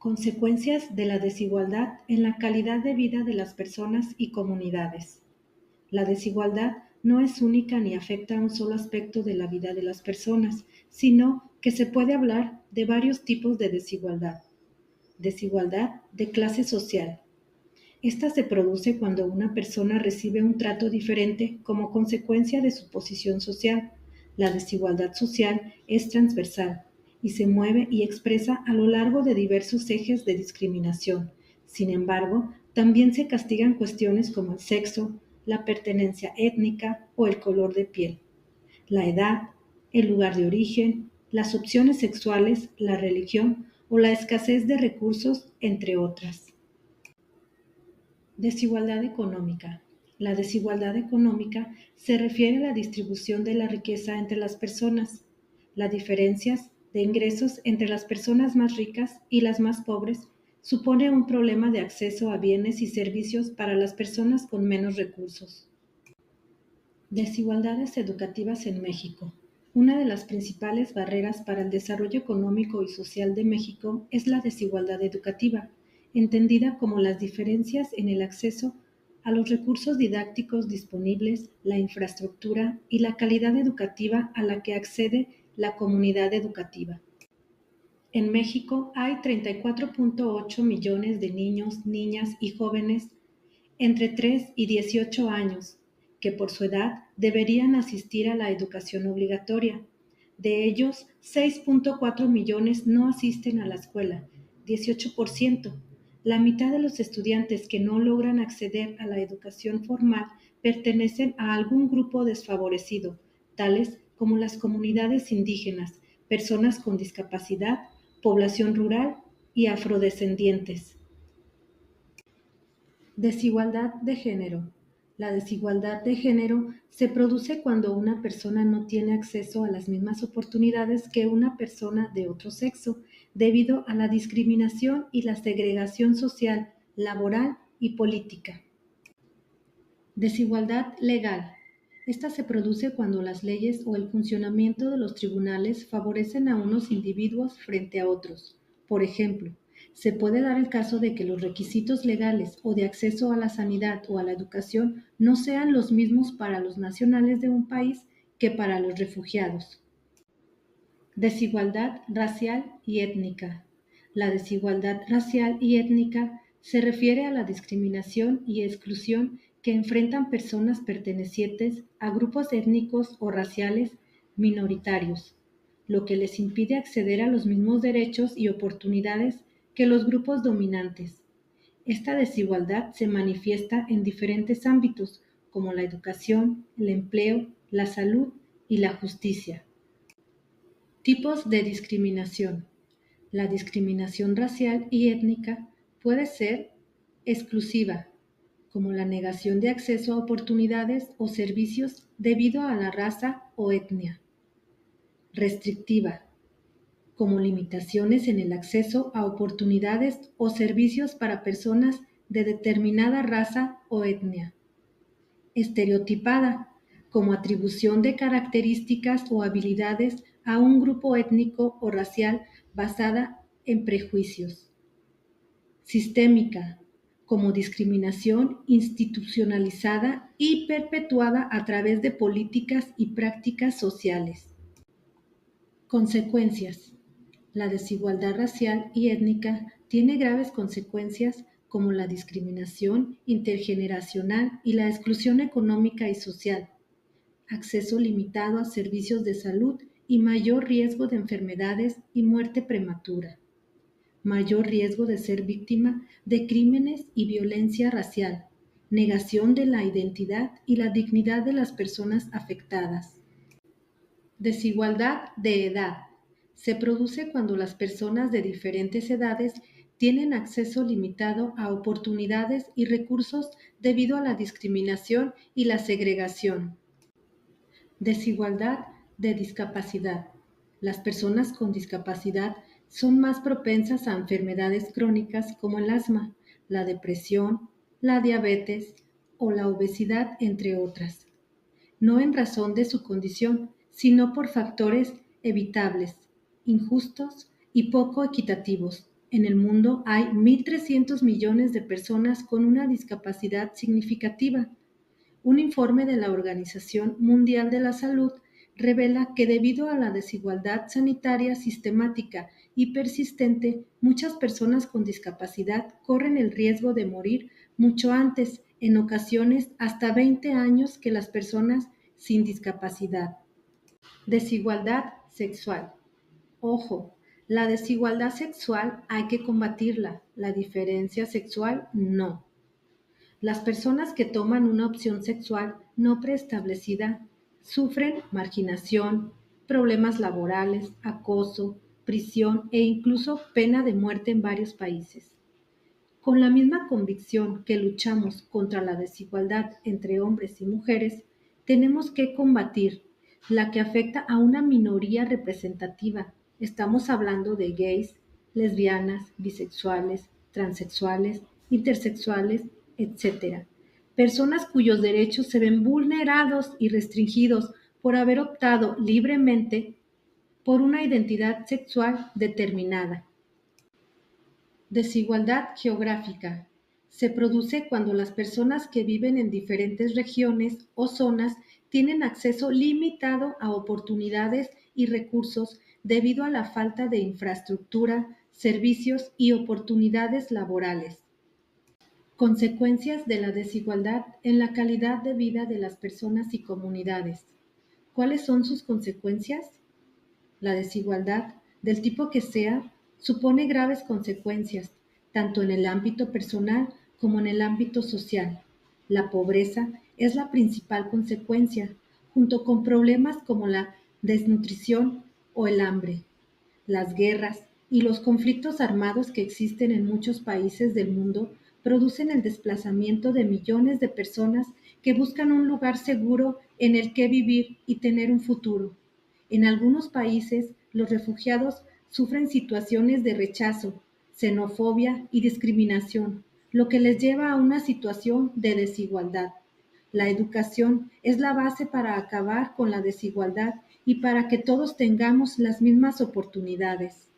Consecuencias de la desigualdad en la calidad de vida de las personas y comunidades. La desigualdad no es única ni afecta a un solo aspecto de la vida de las personas, sino que se puede hablar de varios tipos de desigualdad. Desigualdad de clase social. Esta se produce cuando una persona recibe un trato diferente como consecuencia de su posición social. La desigualdad social es transversal y se mueve y expresa a lo largo de diversos ejes de discriminación. Sin embargo, también se castigan cuestiones como el sexo, la pertenencia étnica o el color de piel, la edad, el lugar de origen, las opciones sexuales, la religión o la escasez de recursos, entre otras. Desigualdad económica. La desigualdad económica se refiere a la distribución de la riqueza entre las personas. Las diferencias de ingresos entre las personas más ricas y las más pobres supone un problema de acceso a bienes y servicios para las personas con menos recursos. Desigualdades educativas en México. Una de las principales barreras para el desarrollo económico y social de México es la desigualdad educativa, entendida como las diferencias en el acceso a los recursos didácticos disponibles, la infraestructura y la calidad educativa a la que accede la comunidad educativa. En México hay 34.8 millones de niños, niñas y jóvenes entre 3 y 18 años, que por su edad deberían asistir a la educación obligatoria. De ellos, 6.4 millones no asisten a la escuela, 18%. La mitad de los estudiantes que no logran acceder a la educación formal pertenecen a algún grupo desfavorecido, tales como las comunidades indígenas, personas con discapacidad, población rural y afrodescendientes. Desigualdad de género. La desigualdad de género se produce cuando una persona no tiene acceso a las mismas oportunidades que una persona de otro sexo, debido a la discriminación y la segregación social, laboral y política. Desigualdad legal. Esta se produce cuando las leyes o el funcionamiento de los tribunales favorecen a unos individuos frente a otros. Por ejemplo, se puede dar el caso de que los requisitos legales o de acceso a la sanidad o a la educación no sean los mismos para los nacionales de un país que para los refugiados. Desigualdad racial y étnica. La desigualdad racial y étnica se refiere a la discriminación y exclusión que enfrentan personas pertenecientes a grupos étnicos o raciales minoritarios, lo que les impide acceder a los mismos derechos y oportunidades que los grupos dominantes. Esta desigualdad se manifiesta en diferentes ámbitos, como la educación, el empleo, la salud y la justicia. Tipos de discriminación. La discriminación racial y étnica puede ser exclusiva, como la negación de acceso a oportunidades o servicios debido a la raza o etnia. Restrictiva, como limitaciones en el acceso a oportunidades o servicios para personas de determinada raza o etnia. Estereotipada, como atribución de características o habilidades a un grupo étnico o racial basada en prejuicios. Sistémica, como discriminación institucionalizada y perpetuada a través de políticas y prácticas sociales. Consecuencias. La desigualdad racial y étnica tiene graves consecuencias como la discriminación intergeneracional y la exclusión económica y social, acceso limitado a servicios de salud y mayor riesgo de enfermedades y muerte prematura, mayor riesgo de ser víctima de crímenes y violencia racial, negación de la identidad y la dignidad de las personas afectadas. Desigualdad de edad. Se produce cuando las personas de diferentes edades tienen acceso limitado a oportunidades y recursos debido a la discriminación y la segregación. Desigualdad de discapacidad. Las personas con discapacidad son más propensas a enfermedades crónicas como el asma, la depresión, la diabetes o la obesidad, entre otras, no en razón de su condición, sino por factores evitables, injustos y poco equitativos. En el mundo hay 1.300 millones de personas con una discapacidad significativa. Un informe de la Organización Mundial de la Salud revela que debido a la desigualdad sanitaria sistemática y persistente, muchas personas con discapacidad corren el riesgo de morir mucho antes, en ocasiones hasta 20 años que las personas sin discapacidad. Desigualdad sexual. Ojo, la desigualdad sexual hay que combatirla, la diferencia sexual no. Las personas que toman una opción sexual no preestablecida sufren marginación, problemas laborales, acoso, prisión e incluso pena de muerte en varios países. Con la misma convicción que luchamos contra la desigualdad entre hombres y mujeres, tenemos que combatir la que afecta a una minoría representativa. Estamos hablando de gays, lesbianas, bisexuales, transexuales, intersexuales, etc. Personas cuyos derechos se ven vulnerados y restringidos por haber optado libremente por una identidad sexual determinada. Desigualdad geográfica. Se produce cuando las personas que viven en diferentes regiones o zonas tienen acceso limitado a oportunidades y recursos debido a la falta de infraestructura, servicios y oportunidades laborales. Consecuencias de la desigualdad en la calidad de vida de las personas y comunidades. ¿Cuáles son sus consecuencias? La desigualdad, del tipo que sea, supone graves consecuencias, tanto en el ámbito personal como en el ámbito social. La pobreza es la principal consecuencia, junto con problemas como la desnutrición o el hambre. Las guerras y los conflictos armados que existen en muchos países del mundo producen el desplazamiento de millones de personas que buscan un lugar seguro en el que vivir y tener un futuro. En algunos países, los refugiados sufren situaciones de rechazo, xenofobia y discriminación, lo que les lleva a una situación de desigualdad. La educación es la base para acabar con la desigualdad y para que todos tengamos las mismas oportunidades.